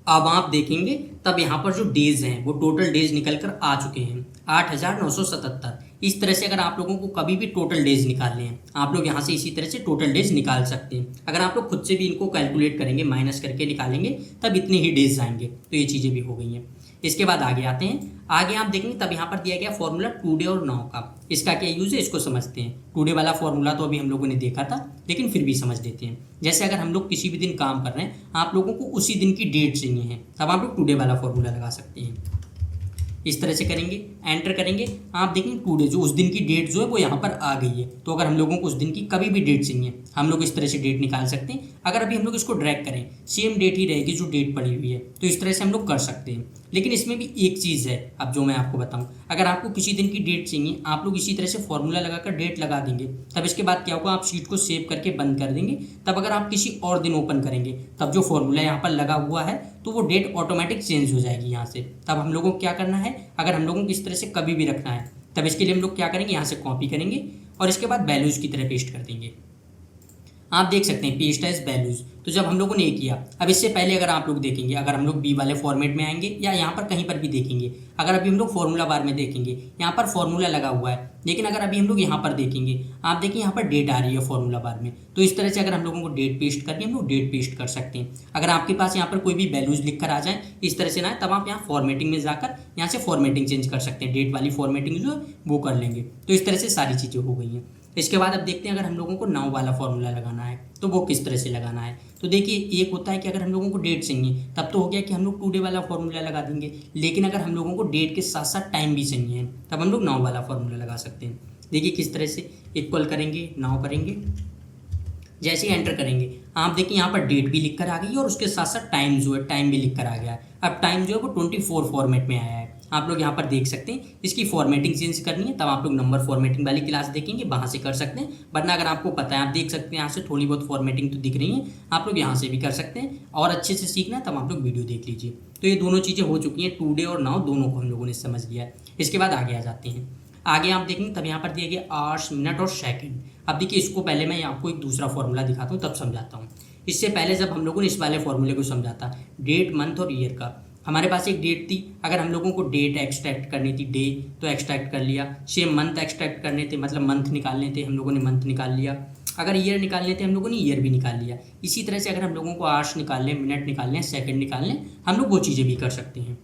अब आप देखेंगे तब यहाँ पर जो डेज हैं वो टोटल डेज निकल कर आ चुके हैं 8977। इस तरह से अगर आप लोगों को कभी भी टोटल डेज निकालने हैं, आप लोग यहाँ से इसी तरह से टोटल डेज निकाल सकते हैं। अगर आप लोग खुद से भी इनको कैलकुलेट करेंगे, माइनस करके निकालेंगे, तब इतने ही डेज आएंगे। तो ये चीज़ें भी हो गई हैं। इसके बाद आगे आते हैं। आगे आप देखेंगे तब यहाँ पर दिया गया फॉर्मूला टुडे और नाउ का। इसका क्या यूज़ है इसको समझते हैं। टुडे वाला फॉर्मूला तो अभी हम लोगों ने देखा था, लेकिन फिर भी समझ देते हैं। जैसे अगर हम लोग किसी भी दिन काम कर रहे हैं, आप लोगों को उसी दिन की डेट चाहिए है, तब आप लोग टुडे वाला फॉर्मूला लगा सकते हैं। इस तरह से करेंगे, एंटर करेंगे। आप देखेंगे टुडे जो उस दिन की डेट जो है वो यहाँ पर आ गई है। तो अगर हम लोगों को उस दिन की कभी भी डेट चाहिए, हम लोग इस तरह से डेट निकाल सकते हैं। अगर अभी हम लोग इसको ड्रैग करें, सेम डेट ही रहेगी जो डेट पड़ी हुई है, तो इस तरह से हम लोग कर सकते हैं। लेकिन इसमें भी एक चीज़ है, अब जो मैं आपको बताऊं, अगर आपको किसी दिन की डेट चाहिए, आप लोग इसी तरह से फॉर्मूला लगाकर डेट लगा देंगे, तब इसके बाद क्या होगा, आप शीट को सेव करके बंद कर देंगे। तब अगर आप किसी और दिन ओपन करेंगे, तब जो फॉर्मूला यहाँ पर लगा हुआ है तो वो डेट ऑटोमेटिक चेंज हो जाएगी यहाँ से। तब हम लोगों को क्या करना है, अगर हम लोगों को इस तरह से कभी भी रखना है, तब इसके लिए हम लोग क्या करेंगे, यहाँ से कॉपी करेंगे और इसके बाद वैल्यूज की तरह पेस्ट कर देंगे। आप देख सकते हैं पेस्ट एज वैल्यूज। तो जब हम लोगों ने ये किया, अब इससे पहले अगर आप लोग देखेंगे, अगर हम लोग बी वाले फॉर्मेट में आएंगे या यहाँ पर कहीं पर भी देखेंगे, अगर अभी हम लोग फॉर्मूला बार में देखेंगे, यहाँ पर फॉर्मूला लगा हुआ है, लेकिन अगर अभी हम लोग यहाँ पर देखेंगे, आप देखिए यहाँ पर डेट आ रही है फॉर्मूला बार में। तो इस तरह से अगर हम लोगों को डेट पेस्ट करनी है, हम लोग डेट पेस्ट कर सकते हैं। अगर आपके पास यहाँ पर कोई भी वैल्यूज लिख कर आ जाए इस तरह से ना, तब आप यहाँ फॉर्मेटिंग में जाकर यहाँ से फॉर्मेटिंग चेंज कर सकते हैं, डेट वाली फॉर्मेटिंग जो है वो कर लेंगे। तो इस तरह से सारी चीज़ें हो गई हैं। इसके बाद अब देखते हैं अगर हम लोगों को नाउ वाला फॉर्मूला लगाना है तो वो किस तरह से लगाना है। तो देखिए, एक होता है कि अगर हम लोगों को डेट चाहिए, तब तो हो गया कि हम लोग टुडे वाला फॉर्मूला लगा देंगे, लेकिन अगर हम लोगों को डेट के साथ साथ टाइम भी चाहिए, तब हम लोग नाउ वाला फॉर्मूला लगा सकते हैं। देखिए किस तरह से, इक्वल करेंगे, नाउ करेंगे, जैसे ही एंटर करेंगे आप देखिए यहाँ पर डेट भी लिख कर आ गई और उसके साथ साथ टाइम जो है, टाइम भी लिख कर आ गया है। अब टाइम जो है वो 24 फॉर्मेट में आया है, आप लोग यहाँ पर देख सकते हैं। इसकी फॉर्मेटिंग चेंज करनी है, तब आप लोग नंबर फॉर्मेटिंग वाली क्लास देखेंगे, वहाँ से कर सकते हैं। वरना अगर आपको पता है, आप देख सकते हैं यहाँ से थोड़ी बहुत फॉर्मेटिंग तो दिख रही है, आप लोग यहाँ से भी कर सकते हैं। और अच्छे से सीखना है तब आप लोग वीडियो देख लीजिए। तो ये दोनों चीज़ें हो चुकी हैं, टुडे और नाउ दोनों को हम लोगों ने समझ लिया है। इसके बाद आगे आ जाते हैं। आगे आप देखेंगे तब यहाँ पर दिया गया आवर्स, मिनट और सेकंड। अब देखिए इसको पहले मैं आपको एक दूसरा फॉर्मूला दिखाता हूँ तब समझाता हूँ। इससे पहले जब हम लोगों ने इस वाले फॉर्मूले को समझाता, डेट, मंथ और ईयर का, हमारे पास एक डेट थी, अगर हम लोगों को डेट एक्सट्रैक्ट करनी थी, डे तो एक्सट्रैक्ट कर लिया। सेम मंथ एक्सट्रैक्ट करने थे, मतलब मंथ निकालने थे, हम लोगों ने मंथ निकाल लिया। अगर ईयर निकालने थे, हम लोगों ने ईयर भी निकाल लिया। इसी तरह से अगर हम लोगों को आवर्स निकालने, मिनट निकालने, सेकंड निकालने, हम लोग वो चीज़ें भी कर सकते हैं।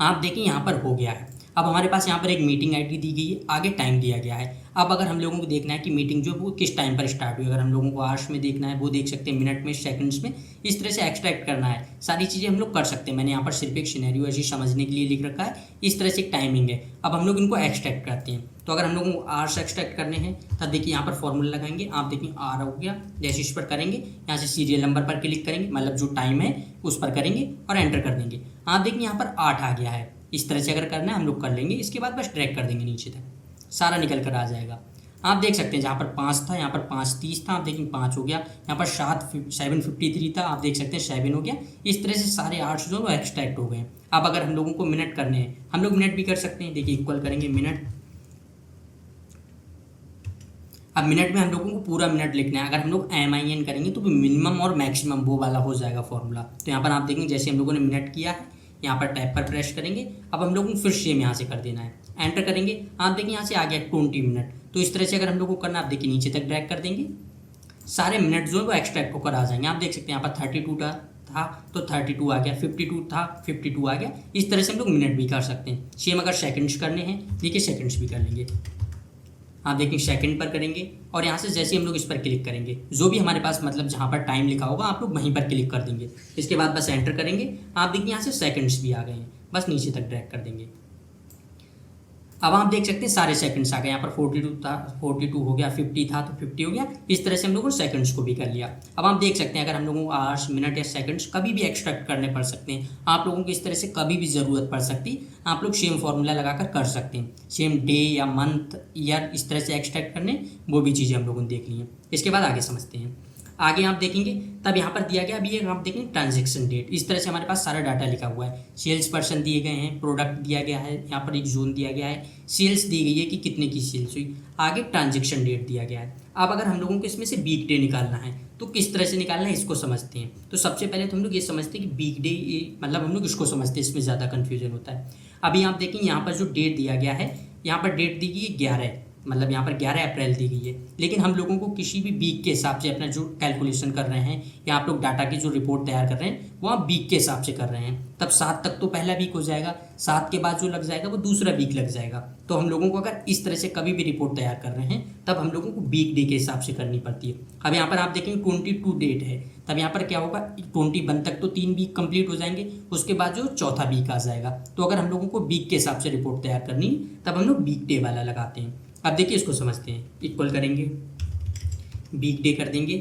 आप देखिए यहाँ पर हो गया है। अब हमारे पास यहाँ पर एक मीटिंग आईडी दी गई है, आगे टाइम दिया गया है। अब अगर हम लोगों को देखना है कि मीटिंग जो है वो किस टाइम पर स्टार्ट हुई, अगर हम लोगों को आवर्स में देखना है वो देख सकते हैं, मिनट में, सेकंड्स में, इस तरह से एक्सट्रैक्ट करना है। सारी चीज़ें हम लोग कर सकते हैं। मैंने यहाँ पर सिर्फ एक सिनेरियो ऐसी समझने के लिए लिख रखा है, इस तरह से एक टाइमिंग है। अब हम लोग इनको एक्सट्रैक्ट करते हैं। तो अगर हम लोगों को आवर्स एक्सट्रैक्ट करने हैं, तब देखिए यहाँ पर फॉर्मूला लगाएंगे, आप देखिए आर हो गया, जैसे इस पर करेंगे, यहाँ से सीरियल नंबर पर क्लिक करेंगे, मतलब जो टाइम है उस पर करेंगे और एंटर कर देंगे। आप देखिए यहाँ पर 8 आ गया है। इस तरह से अगर करना है हम लोग कर लेंगे। इसके बाद बस ड्रैग कर देंगे नीचे तक, सारा निकल कर आ जाएगा। आप देख सकते हैं जहाँ पर 5 था, यहाँ पर 5:30 था, आप देखिए 5 हो गया। यहाँ पर 7:53 था, आप देख सकते हैं 7 हो गया। इस तरह से सारे आर्ट्स जो है वो एक्सट्रैक्ट हो गए। अब अगर हम लोगों को मिनट करने हैं, हम लोग मिनट भी कर सकते हैं। देखिए इक्वल करेंगे मिनट। अब मिनट में हम लोगों को पूरा मिनट लिखना है। अगर हम लोग MIN करेंगे तो मिनिमम और मैक्सिमम वो वाला हो जाएगा फॉर्मूला। तो यहाँ पर आप देखेंगे जैसे हम लोगों ने मिनट किया है, यहाँ पर टैब पर प्रेस करेंगे। अब हम लोगों को फिर सेम यहाँ से कर देना है, एंटर करेंगे। आप देखिए यहाँ से आ गया 20 मिनट। तो इस तरह से अगर हम लोग को करना, आप देखिए नीचे तक ड्रैग कर देंगे, सारे मिनट जो है वो एक्सट्रैक्ट होकर आ जाएंगे। आप देख सकते हैं यहाँ पर 32 था तो 32 आ गया, 52 था 52 आ गया। इस तरह से हम लोग मिनट भी कर सकते हैं। सेम अगर सेकंड्स करने हैं, देखिए सेकंड्स भी कर लेंगे। आप देखिए सेकंड पर करेंगे और यहाँ से जैसे हम लोग इस पर क्लिक करेंगे, जो भी हमारे पास मतलब जहाँ पर टाइम लिखा होगा आप लोग वहीं पर क्लिक कर देंगे। इसके बाद बस एंटर करेंगे। आप देखिए यहाँ से सेकंड्स भी आ गए हैं, बस नीचे तक ड्रैग कर देंगे। अब आप देख सकते हैं सारे सेकंड्स आ गए। यहाँ पर 42 था, 42 हो गया, 50 था तो 50 हो गया। इस तरह से हम लोगों ने सेकंड्स को भी कर लिया। अब आप देख सकते हैं अगर हम लोगों को आवर्स, मिनट या सेकंड्स कभी भी एक्सट्रैक्ट करने पड़ सकते हैं, आप लोगों को इस तरह से कभी भी ज़रूरत पड़ सकती, आप लोग सेम फॉर्मूला लगाकर कर सकते हैं। सेम डे या मंथ, ईयर, इस तरह से एक्सट्रैक्ट करने, वो भी चीज़ें हम लोगों ने देख ली हैं। इसके बाद आगे समझते हैं। आगे आप देखेंगे तब यहाँ पर दिया गया, अभी ये आप देखेंगे ट्रांजैक्शन डेट। इस तरह से हमारे पास सारा डाटा लिखा हुआ है। सेल्स पर्सन दिए गए हैं, प्रोडक्ट दिया गया है, यहाँ पर एक जोन दिया गया है, सेल्स दी गई है कि कितने की सेल्स हुई, आगे ट्रांजैक्शन डेट दिया गया है। अब अगर हम लोगों को इसमें से वीक डे निकालना है तो किस तरह से निकालना है इसको समझते हैं। तो सबसे पहले तो हम लोग ये समझते हैं कि वीक डे मतलब हम लोग इसको समझते हैं, इसमें ज़्यादा कन्फ्यूजन होता है। अभी आप देखें यहाँ पर जो डेट दिया गया है, यहाँ पर डेट दी गई है 11, मतलब यहाँ पर 11 अप्रैल दी गई है। लेकिन हम लोगों को किसी भी वीक के हिसाब से अपना जो कैलकुलेशन कर रहे हैं या आप लोग डाटा की जो रिपोर्ट तैयार कर रहे हैं वो आप वीक के हिसाब से कर रहे हैं, तब 7 तक तो पहला वीक हो जाएगा, 7 के बाद जो लग जाएगा वो दूसरा वीक लग जाएगा। तो हम लोगों को अगर इस तरह से कभी भी रिपोर्ट तैयार कर रहे हैं तब हम लोगों को वीक डे के हिसाब से करनी पड़ती है। अब यहाँ पर आप देखेंगे 22 डेट है, तब यहाँ पर क्या होगा 21 तक तो 3 वीक कंप्लीट हो जाएंगे, उसके बाद जो चौथा वीक आ जाएगा। तो अगर हम लोगों को वीक के हिसाब से रिपोर्ट तैयार करनी है तब हम लोग वीक डे वाला लगाते हैं। अब देखिए इसको समझते हैं। इक्वल करेंगे, वीक डे कर देंगे।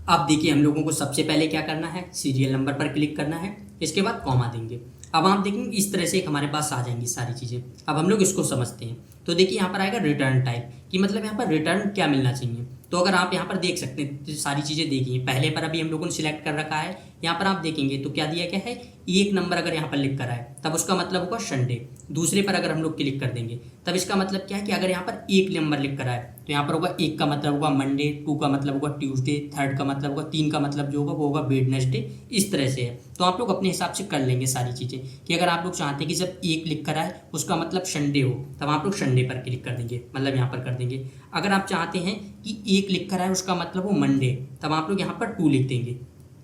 अब देखिए हम लोगों को सबसे पहले क्या करना है, सीरियल नंबर पर क्लिक करना है, इसके बाद कॉमा देंगे। अब आप देखेंगे इस तरह से एक हमारे पास आ जाएंगी सारी चीज़ें। अब हम लोग इसको समझते हैं। तो देखिए यहाँ पर आएगा रिटर्न टाइप, कि मतलब यहाँ पर रिटर्न क्या मिलना चाहिए। तो अगर आप यहाँ पर देख सकते हैं तो सारी चीज़ें देखिए, पहले पर अभी हम लोगों ने सिलेक्ट कर रखा है। यहाँ पर आप देखेंगे तो क्या दिया गया है, एक नंबर अगर यहाँ पर लिख कर आए तब उसका मतलब होगा संडे। दूसरे पर अगर हम लोग क्लिक कर देंगे तब इसका मतलब क्या है कि अगर यहाँ पर एक नंबर लिख कर आए तो यहाँ पर होगा एक का मतलब होगा मंडे, टू का मतलब होगा ट्यूसडे, थर्ड का मतलब होगा, तीन का मतलब जो होगा वो होगा वेडनेसडे। इस तरह से है। तो आप लोग अपने हिसाब से कर लेंगे सारी चीज़ें, कि अगर आप लोग चाहते हैं कि जब एक लिख कर आए उसका मतलब संडे हो तब आप लोग संडे पर क्लिक कर देंगे, मतलब यहाँ पर कर देंगे। अगर आप चाहते हैं कि एक लिख कर आए उसका मतलब हो मंडे, तब आप लोग यहाँ पर टू लिख देंगे।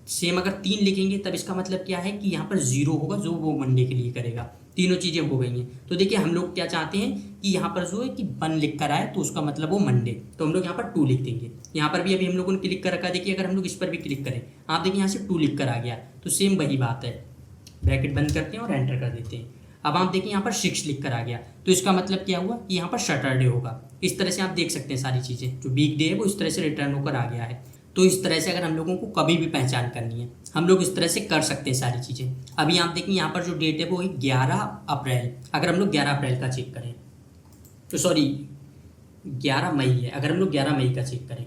सेम अगर तीन लिखेंगे तब इसका मतलब क्या है कि यहाँ पर जीरो होगा जो वो मंडे के लिए करेगा। तीनों चीज़ें हो गई हैं। तो देखिए हम लोग क्या चाहते हैं कि यहाँ पर जो है कि वन लिख कर आए तो उसका मतलब वो मंडे, तो हम लोग यहाँ पर टू लिख देंगे। यहाँ पर भी अभी हम लोगों ने क्लिक कर रखा है। देखिए अगर हम लोग इस पर भी क्लिक करें, आप देखिए यहाँ से टू लिख कर आ गया, तो सेम वही बात है। ब्रैकेट बंद करते हैं और एंटर कर देते हैं। अब आप देखिए यहाँ पर 6 लिख कर आ गया, तो इसका मतलब क्या हुआ कि यहाँ पर सैटरडे होगा। इस तरह से आप देख सकते हैं सारी चीज़ें, जो वीक डे है वो इस तरह से रिटर्न होकर आ गया है। तो इस तरह से अगर हम लोगों को कभी भी पहचान करनी है हम लोग इस तरह से कर सकते हैं सारी चीज़ें। अभी आप देखिए यहाँ पर जो डेट है वो है 11 अप्रैल। अगर हम लोग 11 अप्रैल का चेक करें तो सॉरी 11 मई है। अगर हम लोग 11 मई का चेक करें,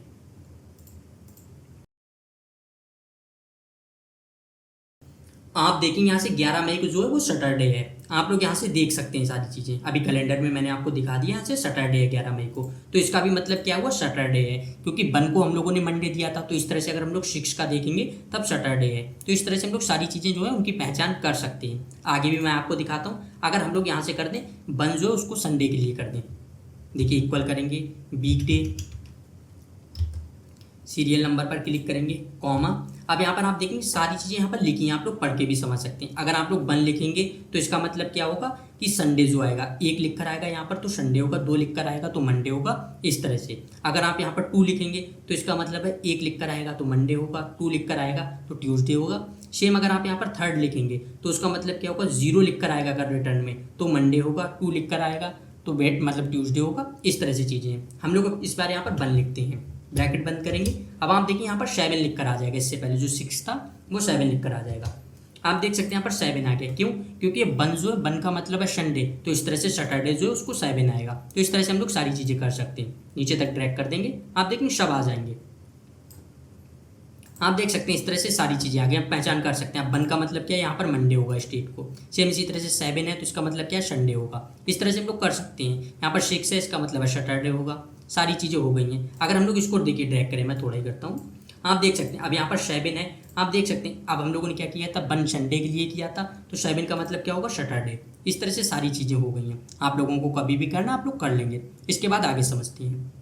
आप देखेंगे यहाँ से 11 मई को जो है वो सैटरडे है। आप लोग यहाँ से देख सकते हैं सारी चीज़ें। अभी कैलेंडर में मैंने आपको दिखा दिया, यहाँ से सैटरडे है 11 मई को। तो इसका भी मतलब क्या हुआ, सैटरडे है, क्योंकि वन को हम लोगों ने मंडे दिया था। तो इस तरह से अगर हम लोग 6 का देखेंगे तब सैटरडे है। तो इस तरह से हम लोग सारी चीज़ें जो है उनकी पहचान कर सकते हैं। आगे भी मैं आपको दिखाता हूँ। अगर हम लोग यहाँ से कर दें वन जो है उसको संडे के लिए कर दें, देखिए इक्वल करेंगे वीकडे, सीरियल नंबर पर क्लिक करेंगे, कॉमा। अब यहाँ पर आप देखेंगे सारी चीज़ें यहाँ पर लिखी हैं, आप लोग पढ़ के भी समझ सकते हैं। अगर आप लोग वन लिखेंगे तो इसका मतलब क्या होगा कि संडे जो आएगा, एक लिख कर आएगा यहाँ पर तो संडे होगा, दो लिख कर आएगा तो मंडे होगा। इस तरह से अगर आप यहाँ पर टू लिखेंगे तो इसका मतलब है एक लिख कर आएगा तो मंडे होगा, टू लिख कर आएगा तो ट्यूसडे होगा। सेम अगर आप यहाँ पर थर्ड लिखेंगे तो उसका मतलब क्या होगा, जीरो लिख कर आएगा अगर रिटर्न में तो मंडे होगा, टू लिख कर आएगा तो वेट मतलब ट्यूसडे होगा। इस तरह से चीज़ें हैं। हम लोग इस बार यहाँ पर वन लिखते हैं, ब्रैकेट बंद करेंगे। अब आप देखिए यहाँ पर 7 लिख कर आ जाएगा, इससे पहले जो 6 था वो 7 लिख कर आ जाएगा। आप देख सकते हैं यहाँ पर 7 आ गया, क्यों, क्योंकि वन जो है वन का मतलब है संडे, तो इस तरह से सैटरडे जो है उसको 7 आएगा। तो इस तरह से हम लोग सारी चीज़ें कर सकते हैं। नीचे तक ड्रैग कर देंगे, आप देखेंगे सब आ जाएंगे। आप देख सकते हैं इस तरह से सारी चीज़ें आ गई, आप पहचान कर सकते हैं। आप वन का मतलब क्या है, यहाँ पर मंडे होगा स्टेट को। सेम इसी तरह से 7 है तो इसका मतलब क्या है, संडे होगा। इस तरह से हम लोग कर सकते हैं। यहाँ पर 6 है, इसका मतलब है सैटरडे होगा। सारी चीज़ें हो गई हैं। अगर हम लोग इसको देखिए ड्रैग करें, मैं थोड़ा ही करता हूँ, आप देख सकते हैं। अब यहाँ पर 7 है, आप देख सकते हैं। अब हम लोगों ने क्या किया था, वन संडे के लिए किया था, तो 7 का मतलब क्या होगा, सैटरडे। इस तरह से सारी चीज़ें हो गई हैं। आप लोगों को कभी भी करना आप लोग कर लेंगे। इसके बाद आगे समझते हैं।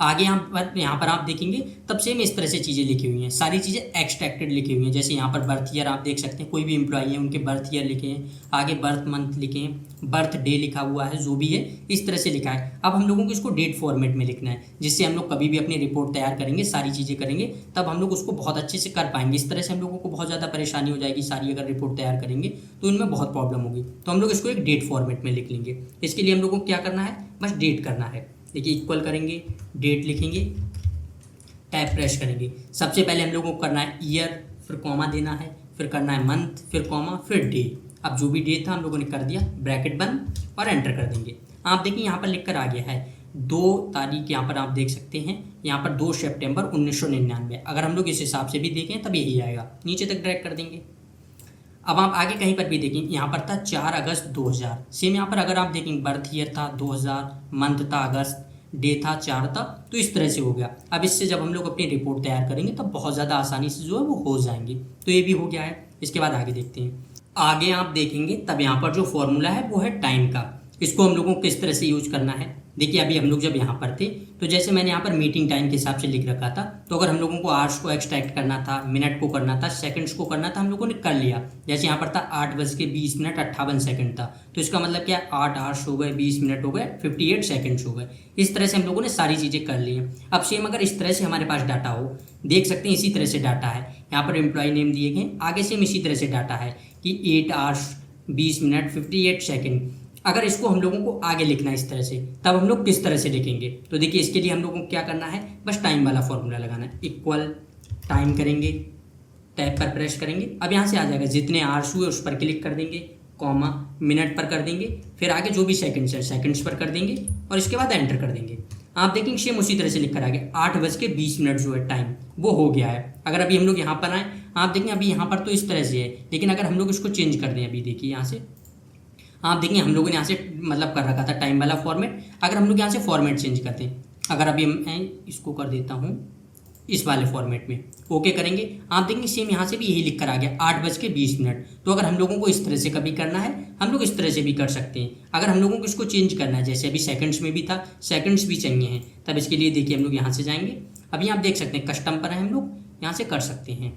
आगे यहाँ पर आप देखेंगे तब सेम इस तरह से चीज़ें लिखी हुई हैं, सारी चीज़ें एक्सट्रैक्टेड लिखी हुई हैं। जैसे यहाँ पर बर्थ ईयर आप देख सकते हैं, कोई भी एम्प्लॉई है उनके बर्थ ईयर लिखे हैं, आगे बर्थ मंथ लिखे हैं, बर्थ डे लिखा हुआ है, जो भी है इस तरह से लिखा है। अब हम लोगों को इसको डेट फॉर्मेट में लिखना है, जिससे हम लोग कभी भी अपनी रिपोर्ट तैयार करेंगे, सारी चीज़ें करेंगे, तब हम लोग उसको बहुत अच्छे से कर पाएंगे। इस तरह से हम लोगों को बहुत ज़्यादा परेशानी हो जाएगी, सारी अगर रिपोर्ट तैयार करेंगे तो इनमें बहुत प्रॉब्लम होगी। तो हम लोग इसको एक डेट फॉर्मेट में लिख लेंगे। इसके लिए हम लोगों को क्या करना है, बस डेट करना है। देखिए इक्वल करेंगे, डेट लिखेंगे, टैब प्रेस करेंगे। सबसे पहले हम लोगों को करना है ईयर, फिर कॉमा देना है, फिर करना है मंथ, फिर कॉमा, फिर डे। अब जो भी डे था हम लोगों ने कर दिया, ब्रैकेट बंद और एंटर कर देंगे। आप देखिए यहाँ पर लिख कर आ गया है 2 तारीख, यहाँ पर आप देख सकते हैं, यहाँ पर 2 सितंबर 1999। अगर हम लोग इस हिसाब से भी देखें तब यही आएगा। नीचे तक ड्रैग कर देंगे। अब आप आगे कहीं पर भी देखें, यहाँ पर था 4 अगस्त 2000। सेम यहाँ पर अगर आप देखेंगे बर्थ ईयर था 2000, मंथ था अगस्त, डे था 4 था, तो इस तरह से हो गया। अब इससे जब हम लोग अपनी रिपोर्ट तैयार करेंगे तब बहुत ज़्यादा आसानी से जो है वो हो जाएंगी। तो ये भी हो गया है। इसके बाद आगे देखते हैं। आगे आप देखेंगे तब यहाँ पर जो फॉर्मूला है वो है टाइम का। इसको हम लोगों को किस तरह से यूज करना है, देखिए अभी हम लोग जब यहाँ पर थे तो जैसे मैंने यहाँ पर मीटिंग टाइम के हिसाब से लिख रखा था, तो अगर हम लोगों को आवर्स को एक्सट्रैक्ट करना था, मिनट को करना था, सेकंड्स को करना था, हम लोगों ने कर लिया। जैसे यहाँ पर था 8:20:58 था, तो इसका मतलब क्या है, 8 आवर्स हो गए, 20 मिनट हो गए, 58 सेकंड्स हो गए। इस तरह से हम लोगों ने सारी चीज़ें कर ली हैं। अब सेम अगर इस तरह से हमारे पास डाटा हो, देख सकते हैं इसी तरह से डाटा है, यहाँ पर एम्प्लॉय नेम दिए गए, आगे सेम इसी तरह से डाटा है कि 8 आवर्स 20 मिनट 58 सेकेंड। अगर इसको हम लोगों को आगे लिखना है इस तरह से, तब हम लोग किस तरह से लिखेंगे, तो देखिए इसके लिए हम लोगों को क्या करना है, बस टाइम वाला फॉर्मूला लगाना है। इक्वल टाइम करेंगे, टैब पर प्रेस करेंगे। अब यहाँ से आ जाएगा जितने आवर्स हुए उस पर क्लिक कर देंगे, कॉमा मिनट पर कर देंगे, फिर आगे जो भी सेकंड्स है सेकंड्स पर कर देंगे और इसके बाद एंटर कर देंगे। आप देखेंगे सेम उसी तरह से लिख कर आ गया 8:20 जो है टाइम वो हो गया है। अगर अभी हम लोग यहाँ पर आए, आप देखें अभी यहाँ पर तो इस तरह से है, लेकिन अगर हम लोग इसको चेंज कर दें, अभी देखिए यहाँ से आप देखेंगे हम लोगों ने यहाँ से मतलब कर रखा था टाइम वाला फॉर्मेट। अगर हम लोग यहाँ से फॉर्मेट चेंज करते हैं, अगर अभी मैं इसको कर देता हूँ इस वाले फॉर्मेट में, ओके करेंगे, आप देखेंगे सेम यहाँ से भी यही लिख कर आ गया 8:20। तो अगर हम लोगों को इस तरह से कभी करना है, हम लोग इस तरह से भी कर सकते हैं। अगर हम लोगों को इसको चेंज करना है, जैसे अभी सेकंड्स में भी था, सेकंड्स भी चाहिए हैं, तब इसके लिए देखिए हम लोग यहाँ से जाएंगे। अभी आप देख सकते हैं कस्टम पर है, हम लोग यहाँ से कर सकते हैं।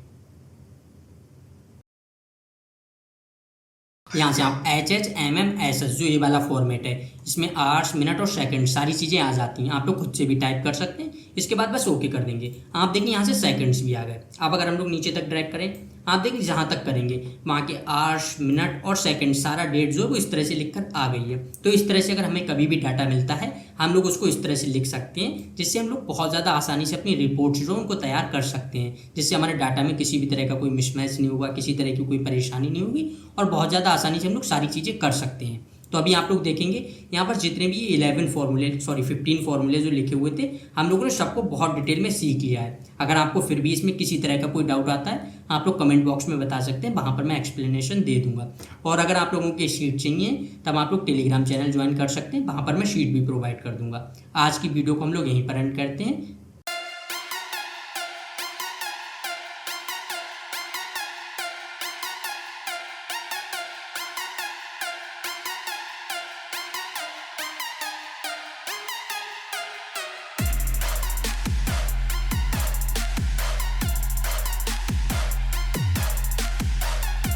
यहाँ से आप HHMMSS जो ये वाला फॉर्मेट है, इसमें आवर्स मिनट और सेकंड सारी चीज़ें आ जाती हैं। आप लोग खुद से भी टाइप कर सकते हैं। इसके बाद बस ओके कर देंगे। आप देखिए यहाँ से सेकंड्स भी आ गए। अब अगर हम लोग नीचे तक ड्रैग करें, आप देखिए जहाँ तक करेंगे वहाँ के आवर्स मिनट और सेकंड सारा डेट जो है वो इस तरह से लिखकर आ गई है। तो इस तरह से अगर हमें कभी भी डाटा मिलता है, हम लोग उसको इस तरह से लिख सकते हैं, जिससे हम लोग बहुत ज़्यादा आसानी से अपनी रिपोर्ट्स जो उनको तैयार कर सकते हैं, जिससे हमारे डाटा में किसी भी तरह का कोई मिसमैच नहीं होगा, किसी तरह की कोई परेशानी नहीं होगी और बहुत ज़्यादा आसानी से हम लोग सारी चीज़ें कर सकते हैं। तो अभी आप लोग देखेंगे यहाँ पर जितने भी 15 फॉर्मूले जो लिखे हुए थे, हम लोगों ने सबको बहुत डिटेल में सीख लिया है। अगर आपको फिर भी इसमें किसी तरह का कोई डाउट आता है, आप लोग कमेंट बॉक्स में बता सकते हैं, वहाँ पर मैं एक्सप्लेनेशन दे दूंगा। और अगर आप लोगों की शीट चाहिए तब आप लोग टेलीग्राम चैनल ज्वाइन कर सकते हैं, वहाँ पर मैं शीट भी प्रोवाइड कर दूंगा। आज की वीडियो को हम लोग यहीं पर एंड करते हैं।